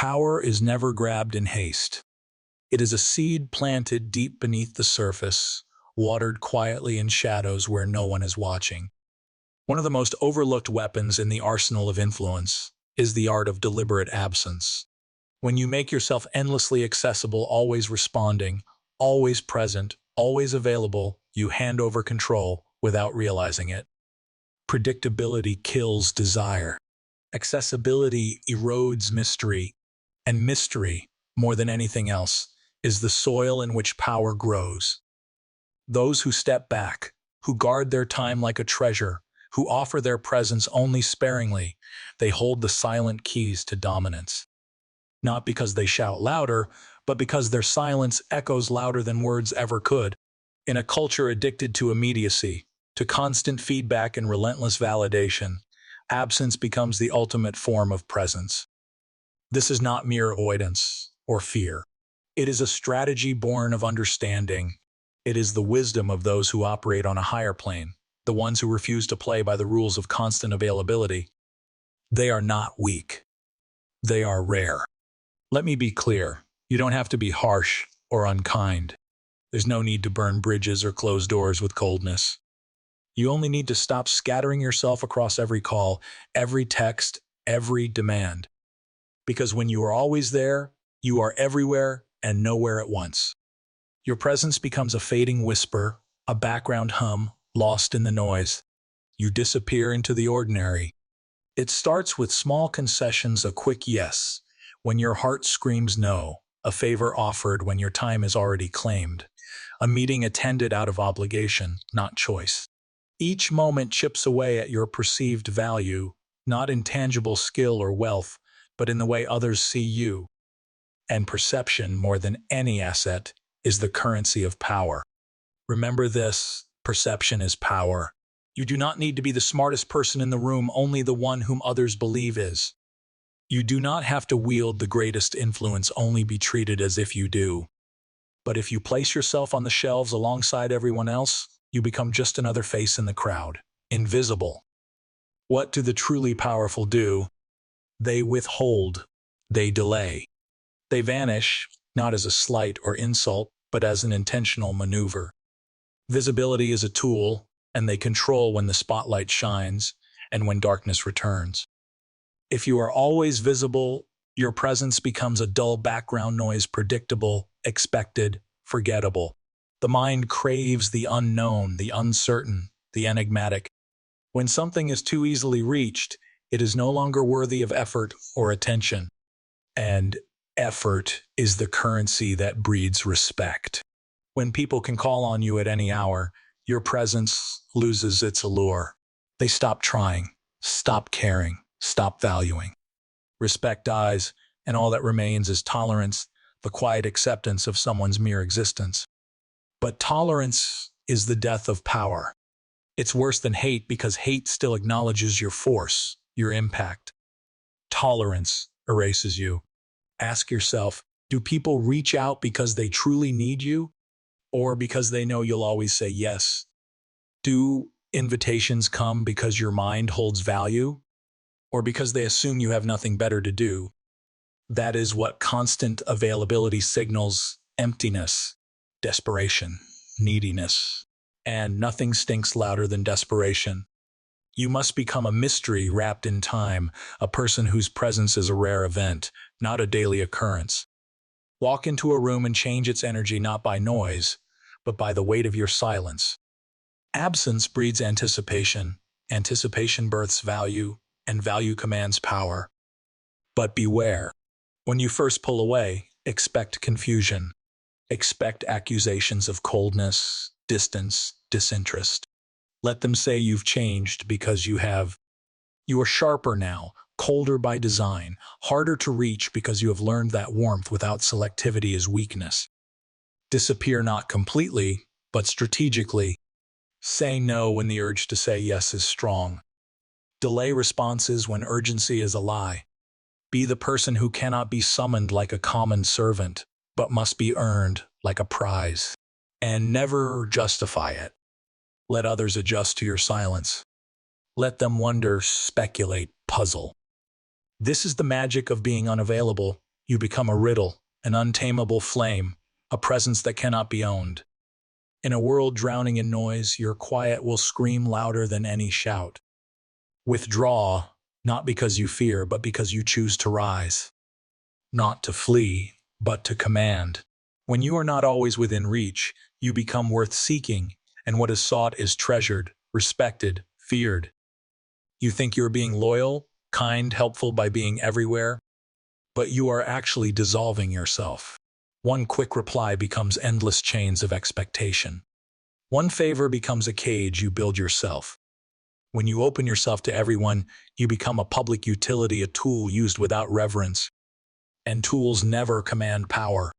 Power is never grabbed in haste. It is a seed planted deep beneath the surface, watered quietly in shadows where no one is watching. One of the most overlooked weapons in the arsenal of influence is the art of deliberate absence. When you make yourself endlessly accessible, always responding, always present, always available, you hand over control without realizing it. Predictability kills desire. Accessibility erodes mystery, and mystery, more than anything else, is the soil in which power grows. Those who step back, who guard their time like a treasure, who offer their presence only sparingly, they hold the silent keys to dominance. Not because they shout louder, but because their silence echoes louder than words ever could. In a culture addicted to immediacy, to constant feedback and relentless validation, absence becomes the ultimate form of presence. This is not mere avoidance or fear. It is a strategy born of understanding. It is the wisdom of those who operate on a higher plane, the ones who refuse to play by the rules of constant availability. They are not weak. They are rare. Let me be clear. You don't have to be harsh or unkind. There's no need to burn bridges or close doors with coldness. You only need to stop scattering yourself across every call, every text, every demand. Because when you are always there, you are everywhere and nowhere at once. Your presence becomes a fading whisper, a background hum, lost in the noise. You disappear into the ordinary. It starts with small concessions, a quick yes, when your heart screams no, a favor offered when your time is already claimed, a meeting attended out of obligation, not choice. Each moment chips away at your perceived value, not in tangible skill or wealth, but in the way others see you. And perception, more than any asset, is the currency of power. Remember this, perception is power. You do not need to be the smartest person in the room, only the one whom others believe is. You do not have to wield the greatest influence, only be treated as if you do. But if you place yourself on the shelves alongside everyone else, you become just another face in the crowd, invisible. What do the truly powerful do? They withhold, they delay. They vanish, not as a slight or insult, but as an intentional maneuver. Visibility is a tool, and they control when the spotlight shines and when darkness returns. If you are always visible, your presence becomes a dull background noise, predictable, expected, forgettable. The mind craves the unknown, the uncertain, the enigmatic. When something is too easily reached, it is no longer worthy of effort or attention. And effort is the currency that breeds respect. When people can call on you at any hour, your presence loses its allure. They stop trying, stop caring, stop valuing. Respect dies, and all that remains is tolerance, the quiet acceptance of someone's mere existence. But tolerance is the death of power. It's worse than hate because hate still acknowledges your force, your impact. Tolerance erases you. Ask yourself, do people reach out because they truly need you, or because they know you'll always say yes? Do invitations come because your mind holds value, or because they assume you have nothing better to do? That is what constant availability signals: emptiness, desperation, neediness. And nothing stinks louder than desperation. You must become a mystery wrapped in time, a person whose presence is a rare event, not a daily occurrence. Walk into a room and change its energy not by noise, but by the weight of your silence. Absence breeds anticipation, anticipation births value, and value commands power. But beware. When you first pull away, expect confusion. Expect accusations of coldness, distance, disinterest. Let them say you've changed because you have. You are sharper now, colder by design, harder to reach because you have learned that warmth without selectivity is weakness. Disappear not completely, but strategically. Say no when the urge to say yes is strong. Delay responses when urgency is a lie. Be the person who cannot be summoned like a common servant, but must be earned like a prize. And never justify it. Let others adjust to your silence. Let them wonder, speculate, puzzle. This is the magic of being unavailable. You become a riddle, an untamable flame, a presence that cannot be owned. In a world drowning in noise, your quiet will scream louder than any shout. Withdraw, not because you fear, but because you choose to rise. Not to flee, but to command. When you are not always within reach, you become worth seeking, and what is sought is treasured, respected, feared. You think you're being loyal, kind, helpful by being everywhere, but you are actually dissolving yourself. One quick reply becomes endless chains of expectation. One favor becomes a cage you build yourself. When you open yourself to everyone, you become a public utility, a tool used without reverence. And tools never command power.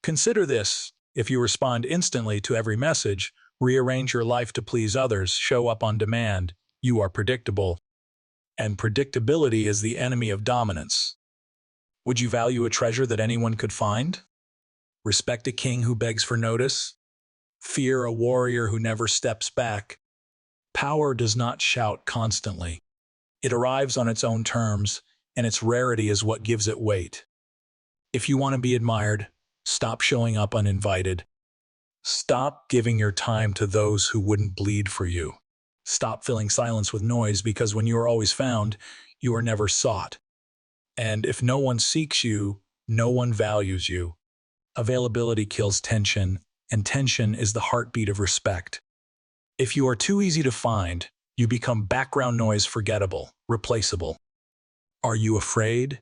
Consider this: if you respond instantly to every message, rearrange your life to please others, show up on demand, you are predictable. And predictability is the enemy of dominance. Would you value a treasure that anyone could find? Respect a king who begs for notice? Fear a warrior who never steps back? Power does not shout constantly. It arrives on its own terms, and its rarity is what gives it weight. If you want to be admired, stop showing up uninvited. Stop giving your time to those who wouldn't bleed for you. Stop filling silence with noise, because when you are always found, you are never sought. And if no one seeks you, no one values you. Availability kills tension, and tension is the heartbeat of respect. If you are too easy to find, you become background noise, forgettable, replaceable. Are you afraid?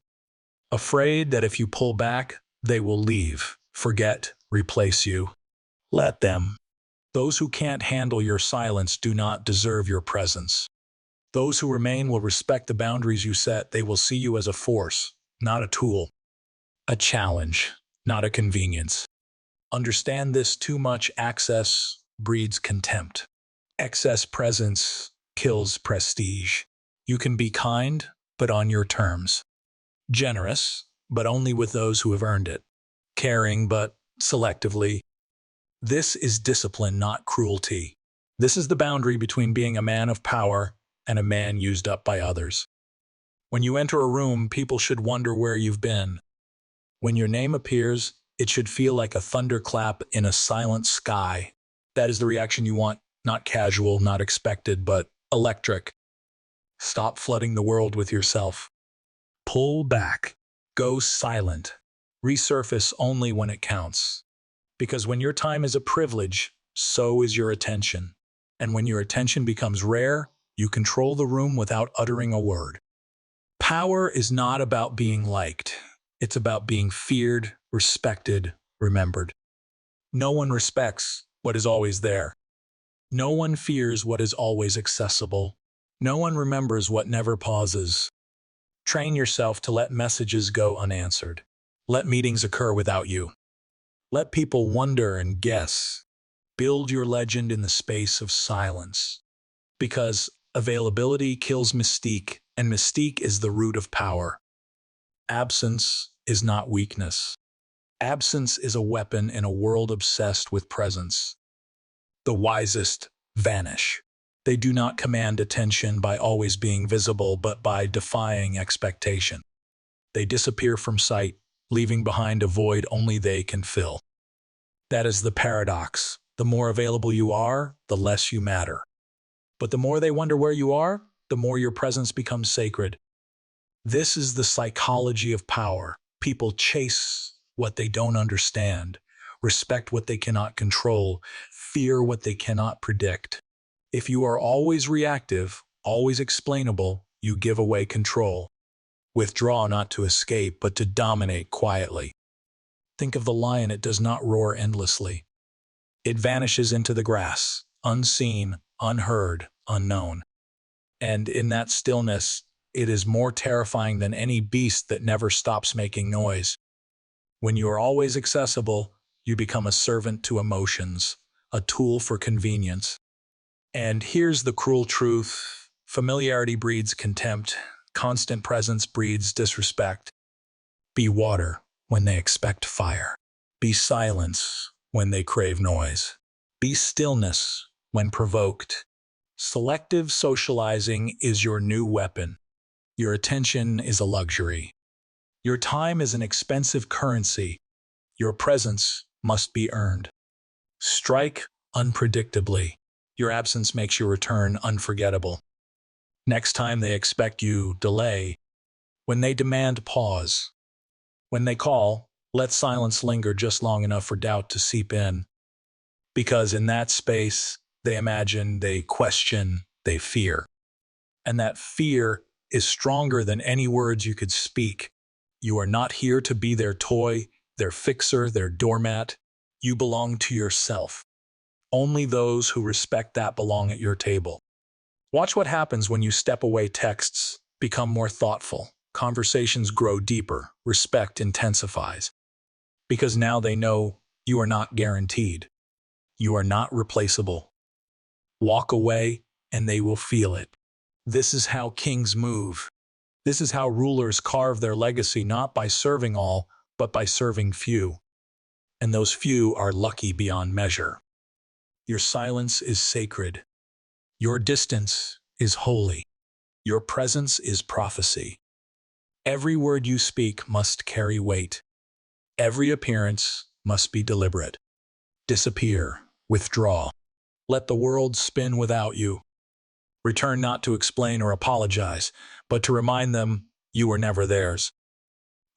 Afraid that if you pull back, they will leave, forget, replace you? Let them. Those who can't handle your silence do not deserve your presence. Those who remain will respect the boundaries you set. They will see you as a force, not a tool. A challenge, not a convenience. Understand this: too much access breeds contempt. Excess presence kills prestige. You can be kind, but on your terms. Generous, but only with those who have earned it. Caring, but selectively. This is discipline, not cruelty. This is the boundary between being a man of power and a man used up by others. When you enter a room, people should wonder where you've been. When your name appears, it should feel like a thunderclap in a silent sky. That is the reaction you want, not casual, not expected, but electric. Stop flooding the world with yourself. Pull back. Go silent. Resurface only when it counts. Because when your time is a privilege, so is your attention. And when your attention becomes rare, you control the room without uttering a word. Power is not about being liked. It's about being feared, respected, remembered. No one respects what is always there. No one fears what is always accessible. No one remembers what never pauses. Train yourself to let messages go unanswered. Let meetings occur without you. Let people wonder and guess. Build your legend in the space of silence. Because availability kills mystique, and mystique is the root of power. Absence is not weakness. Absence is a weapon in a world obsessed with presence. The wisest vanish. They do not command attention by always being visible, but by defying expectation. They disappear from sight, leaving behind a void only they can fill. That is the paradox. The more available you are, the less you matter. But the more they wonder where you are, the more your presence becomes sacred. This is the psychology of power. People chase what they don't understand, respect what they cannot control, fear what they cannot predict. If you are always reactive, always explainable, you give away control. Withdraw not to escape, but to dominate quietly. Think of the lion. It does not roar endlessly. It vanishes into the grass, unseen, unheard, unknown. And in that stillness, it is more terrifying than any beast that never stops making noise. When you are always accessible, you become a servant to emotions, a tool for convenience. And here's the cruel truth: familiarity breeds contempt, constant presence breeds disrespect. Be water when they expect fire. Be silence when they crave noise. Be stillness when provoked. Selective socializing is your new weapon. Your attention is a luxury. Your time is an expensive currency. Your presence must be earned. Strike unpredictably. Your absence makes your return unforgettable. Next time they expect you, delay. When they demand, pause. When they call, let silence linger just long enough for doubt to seep in. Because in that space, they imagine, they question, they fear. And that fear is stronger than any words you could speak. You are not here to be their toy, their fixer, their doormat. You belong to yourself. Only those who respect that belong at your table. Watch what happens when you step away. Texts become more thoughtful. Conversations grow deeper. Respect intensifies. Because now they know you are not guaranteed. You are not replaceable. Walk away and they will feel it. This is how kings move. This is how rulers carve their legacy, not by serving all, but by serving few. And those few are lucky beyond measure. Your silence is sacred. Your distance is holy. Your presence is prophecy. Every word you speak must carry weight. Every appearance must be deliberate. Disappear. Withdraw. Let the world spin without you. Return not to explain or apologize, but to remind them you were never theirs.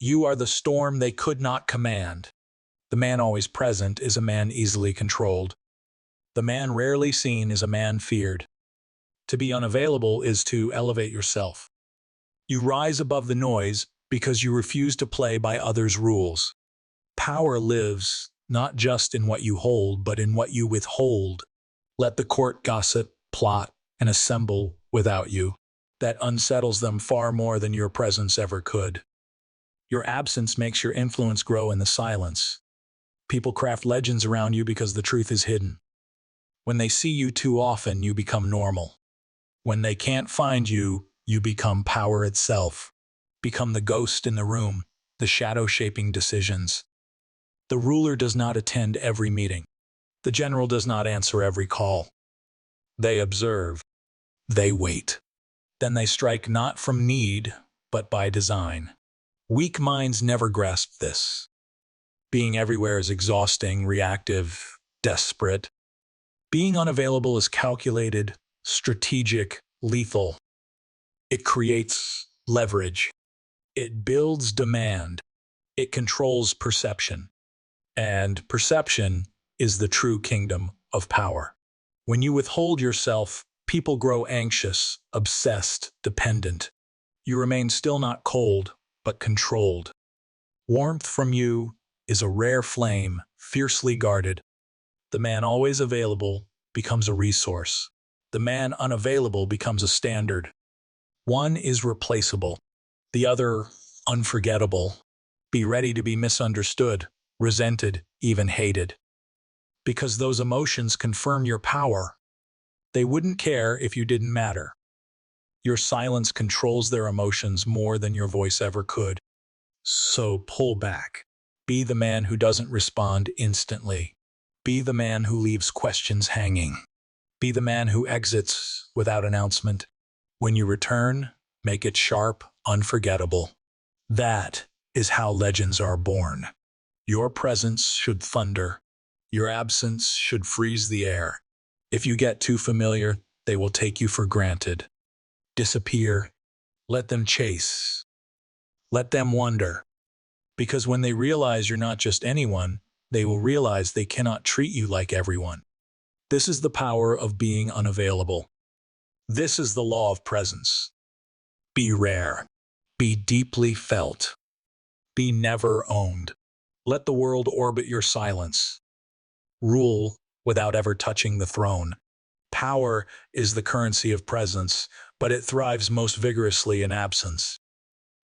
You are the storm they could not command. The man always present is a man easily controlled. The man rarely seen is a man feared. To be unavailable is to elevate yourself. You rise above the noise because you refuse to play by others' rules. Power lives not just in what you hold, but in what you withhold. Let the court gossip, plot, and assemble without you. That unsettles them far more than your presence ever could. Your absence makes your influence grow in the silence. People craft legends around you because the truth is hidden. When they see you too often, you become normal. When they can't find you, you become power itself. Become the ghost in the room, the shadow shaping decisions. The ruler does not attend every meeting. The general does not answer every call. They observe. They wait. Then they strike not from need, but by design. Weak minds never grasp this. Being everywhere is exhausting, reactive, desperate. Being unavailable is calculated, strategic, lethal. It creates leverage. It builds demand. It controls perception. And perception is the true kingdom of power. When you withhold yourself, people grow anxious, obsessed, dependent. You remain still not cold, but controlled. Warmth from you is a rare flame, fiercely guarded. The man always available becomes a resource. The man unavailable becomes a standard. One is replaceable, the other unforgettable. Be ready to be misunderstood, resented, even hated. Because those emotions confirm your power. They wouldn't care if you didn't matter. Your silence controls their emotions more than your voice ever could. So pull back. Be the man who doesn't respond instantly. Be the man who leaves questions hanging. Be the man who exits without announcement. When you return, make it sharp, unforgettable. That is how legends are born. Your presence should thunder. Your absence should freeze the air. If you get too familiar, they will take you for granted. Disappear. Let them chase. Let them wonder. Because when they realize you're not just anyone, they will realize they cannot treat you like everyone. This is the power of being unavailable. This is the law of presence. Be rare. Be deeply felt. Be never owned. Let the world orbit your silence. Rule without ever touching the throne. Power is the currency of presence, but it thrives most vigorously in absence.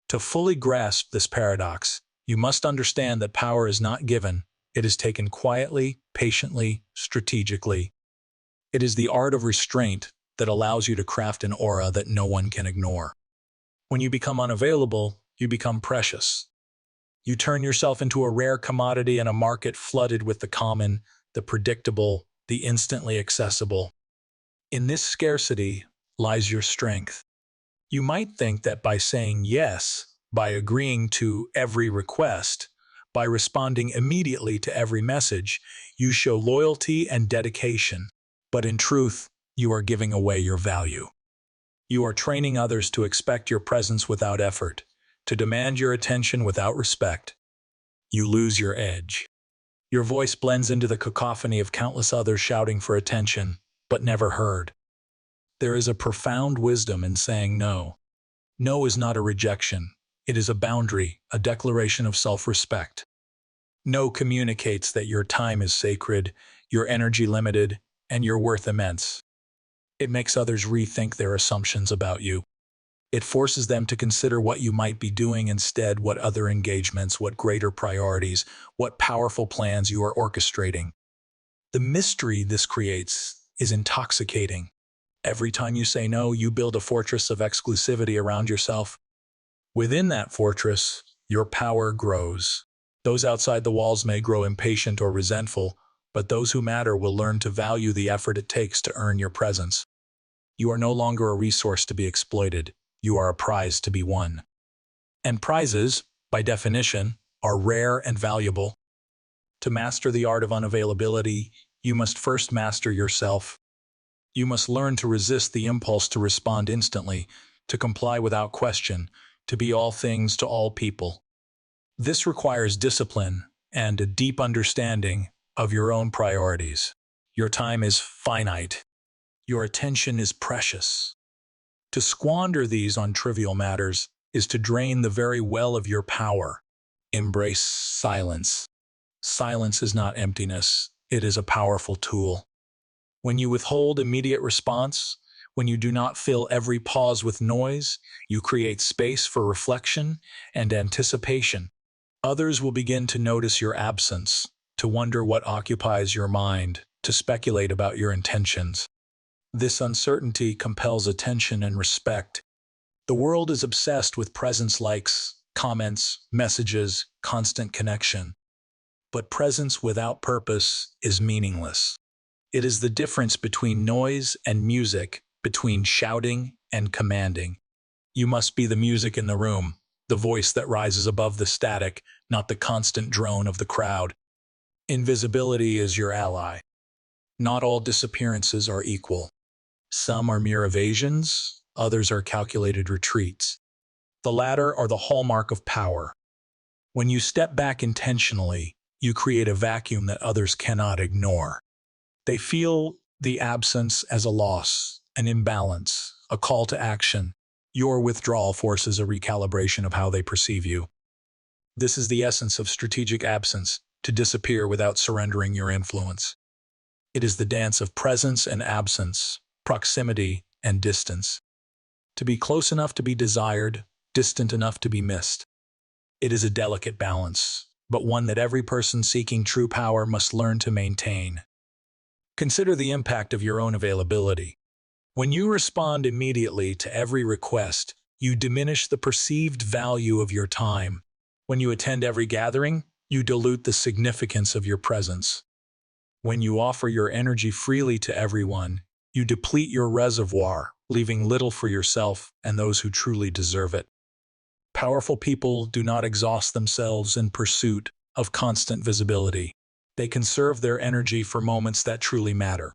To fully grasp this paradox, you must understand that power is not given. It is taken quietly, patiently, strategically. It is the art of restraint that allows you to craft an aura that no one can ignore. When you become unavailable, you become precious. You turn yourself into a rare commodity in a market flooded with the common, the predictable, the instantly accessible. In this scarcity lies your strength. You might think that by saying yes, by agreeing to every request, by responding immediately to every message, you show loyalty and dedication. But in truth, you are giving away your value. You are training others to expect your presence without effort, to demand your attention without respect. You lose your edge. Your voice blends into the cacophony of countless others shouting for attention, but never heard. There is a profound wisdom in saying no. No is not a rejection. It is a boundary, a declaration of self-respect. No communicates that your time is sacred, your energy limited, and your worth immense. It makes others rethink their assumptions about you. It forces them to consider what you might be doing instead, what other engagements, what greater priorities, what powerful plans you are orchestrating. The mystery this creates is intoxicating. Every time you say no, you build a fortress of exclusivity around yourself. Within that fortress, your power grows. Those outside the walls may grow impatient or resentful, but those who matter will learn to value the effort it takes to earn your presence. You are no longer a resource to be exploited. You are a prize to be won. And prizes, by definition, are rare and valuable. To master the art of unavailability, you must first master yourself. You must learn to resist the impulse to respond instantly, to comply without question, to be all things to all people. This requires discipline and a deep understanding of your own priorities. Your time is finite. Your attention is precious. To squander these on trivial matters is to drain the very well of your power. Embrace silence. Silence is not emptiness. It is a powerful tool. When you withhold immediate response, when you do not fill every pause with noise, you create space for reflection and anticipation. Others will begin to notice your absence, to wonder what occupies your mind, to speculate about your intentions. This uncertainty compels attention and respect. The world is obsessed with presence, likes, comments, messages, constant connection. But presence without purpose is meaningless. It is the difference between noise and music, between shouting and commanding. You must be the music in the room, the voice that rises above the static, not the constant drone of the crowd. Invisibility is your ally. Not all disappearances are equal. Some are mere evasions, others are calculated retreats. The latter are the hallmark of power. When you step back intentionally, you create a vacuum that others cannot ignore. They feel the absence as a loss, an imbalance, a call to action. Your withdrawal forces a recalibration of how they perceive you. This is the essence of strategic absence, to disappear without surrendering your influence. It is the dance of presence and absence, proximity and distance. To be close enough to be desired, distant enough to be missed. It is a delicate balance, but one that every person seeking true power must learn to maintain. Consider the impact of your own availability. When you respond immediately to every request, you diminish the perceived value of your time. When you attend every gathering, you dilute the significance of your presence. When you offer your energy freely to everyone, you deplete your reservoir, leaving little for yourself and those who truly deserve it. Powerful people do not exhaust themselves in pursuit of constant visibility. They conserve their energy for moments that truly matter.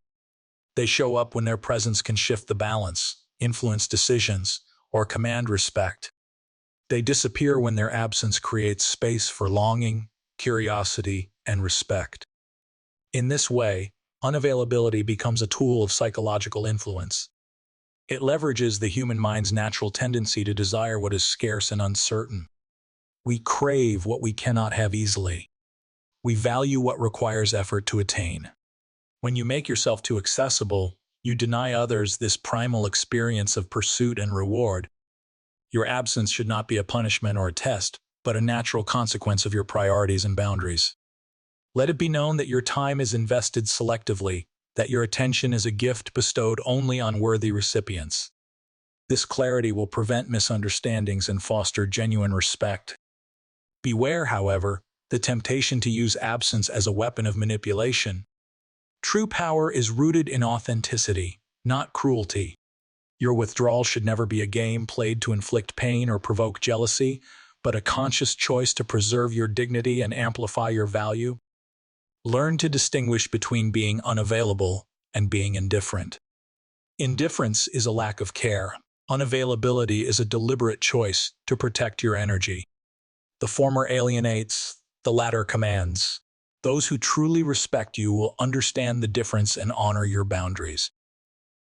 They show up when their presence can shift the balance, influence decisions, or command respect. They disappear when their absence creates space for longing, curiosity, and respect. In this way, unavailability becomes a tool of psychological influence. It leverages the human mind's natural tendency to desire what is scarce and uncertain. We crave what we cannot have easily. We value what requires effort to attain. When you make yourself too accessible, you deny others this primal experience of pursuit and reward. Your absence should not be a punishment or a test, but a natural consequence of your priorities and boundaries. Let it be known that your time is invested selectively, that your attention is a gift bestowed only on worthy recipients. This clarity will prevent misunderstandings and foster genuine respect. Beware, however, the temptation to use absence as a weapon of manipulation. True power is rooted in authenticity, not cruelty. Your withdrawal should never be a game played to inflict pain or provoke jealousy, but a conscious choice to preserve your dignity and amplify your value. Learn to distinguish between being unavailable and being indifferent. Indifference is a lack of care. Unavailability is a deliberate choice to protect your energy. The former alienates, the latter commands. Those who truly respect you will understand the difference and honor your boundaries.